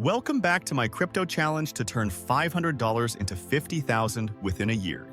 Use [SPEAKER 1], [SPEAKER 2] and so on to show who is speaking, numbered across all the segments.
[SPEAKER 1] Welcome back to my crypto challenge to turn $500 into $50,000 within a year.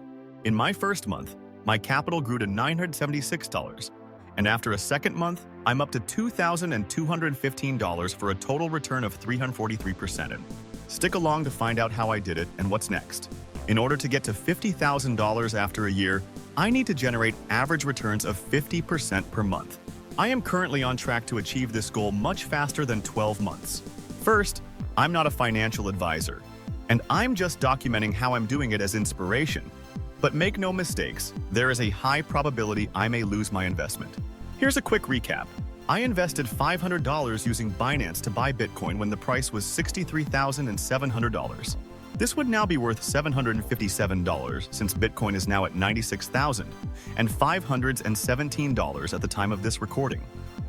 [SPEAKER 1] In my first month, my capital grew to $976, and after a second month, I'm up to $2,215 for a total return of 343%. Stick along to find out how I did it and what's next. In order to get to $50,000 after a year, I need to generate average returns of 50% per month. I am currently on track to achieve this goal much faster than 12 months. First, I'm not a financial advisor, and I'm just documenting how I'm doing it as inspiration. But make no mistakes, there is a high probability I may lose my investment. Here's a quick recap. I invested $500 using Binance to buy Bitcoin when the price was $63,700. This would now be worth $757 since Bitcoin is now at $96,000 and $517 at the time of this recording.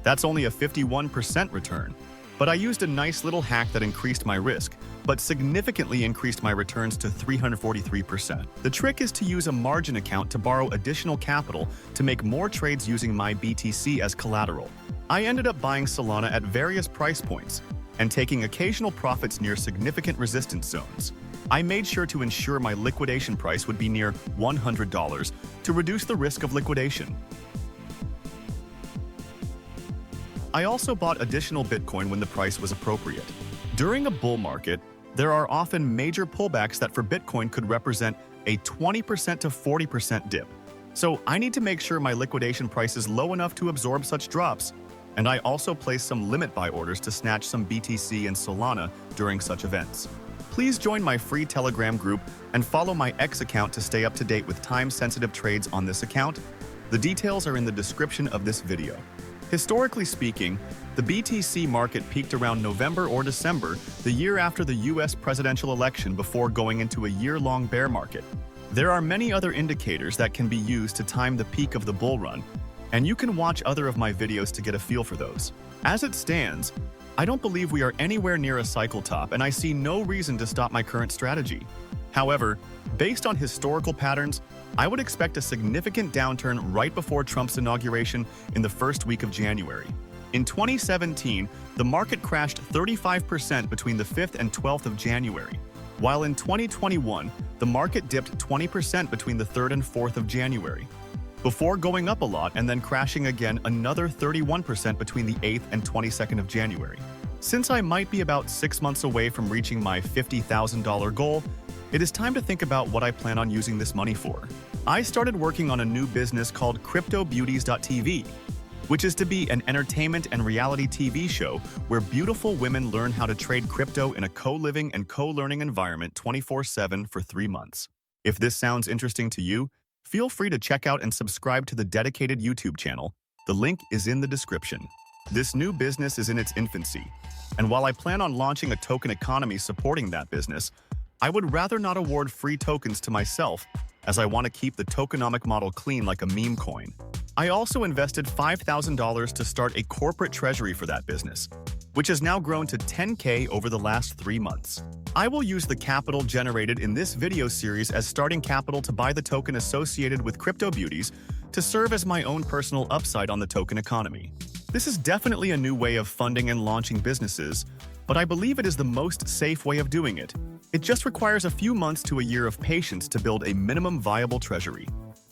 [SPEAKER 1] That's only a 51% return. But I used a nice little hack that increased my risk, but significantly increased my returns to 343%. The trick is to use a margin account to borrow additional capital to make more trades using my BTC as collateral. I ended up buying Solana at various price points and taking occasional profits near significant resistance zones. I made sure to ensure my liquidation price would be near $100 to reduce the risk of liquidation. I also bought additional Bitcoin when the price was appropriate. During a bull market, there are often major pullbacks that for Bitcoin could represent a 20% to 40% dip. So I need to make sure my liquidation price is low enough to absorb such drops. And I also placed some limit buy orders to snatch some BTC and Solana during such events. Please join my free Telegram group and follow my X account to stay up to date with time-sensitive trades on this account. The details are in the description of this video. Historically speaking, the BTC market peaked around November or December, the year after the US presidential election, before going into a year-long bear market. There are many other indicators that can be used to time the peak of the bull run, and you can watch other of my videos to get a feel for those. As it stands, I don't believe we are anywhere near a cycle top, and I see no reason to stop my current strategy. However, based on historical patterns, I would expect a significant downturn right before Trump's inauguration in the first week of January. In 2017, the market crashed 35% between the 5th and 12th of January, while in 2021, the market dipped 20% between the 3rd and 4th of January, before going up a lot and then crashing again another 31% between the 8th and 22nd of January. Since I might be about 6 months away from reaching my $50,000 goal, it is time to think about what I plan on using this money for. I started working on a new business called CryptoBeauties.tv, which is to be an entertainment and reality TV show where beautiful women learn how to trade crypto in a co-living and co-learning environment 24/7 for 3 months. If this sounds interesting to you, feel free to check out and subscribe to the dedicated YouTube channel. The link is in the description. This new business is in its infancy, and while I plan on launching a token economy supporting that business, I would rather not award free tokens to myself, as I want to keep the tokenomic model clean like a meme coin. I also invested $5,000 to start a corporate treasury for that business, which has now grown to $10K over the last 3 months. I will use the capital generated in this video series as starting capital to buy the token associated with Crypto Beauties to serve as my own personal upside on the token economy. This is definitely a new way of funding and launching businesses, but I believe it is the most safe way of doing it. It just requires a few months to a year of patience to build a minimum viable treasury.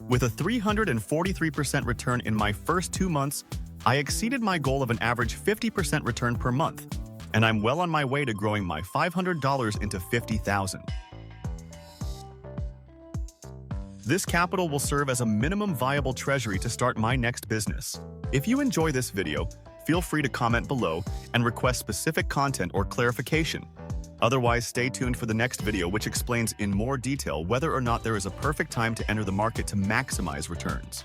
[SPEAKER 1] With a 343% return in my first 2 months, I exceeded my goal of an average 50% return per month, and I'm well on my way to growing my $500 into $50,000. This capital will serve as a minimum viable treasury to start my next business. If you enjoy this video, feel free to comment below and request specific content or clarification. Otherwise, stay tuned for the next video, which explains in more detail whether or not there is a perfect time to enter the market to maximize returns.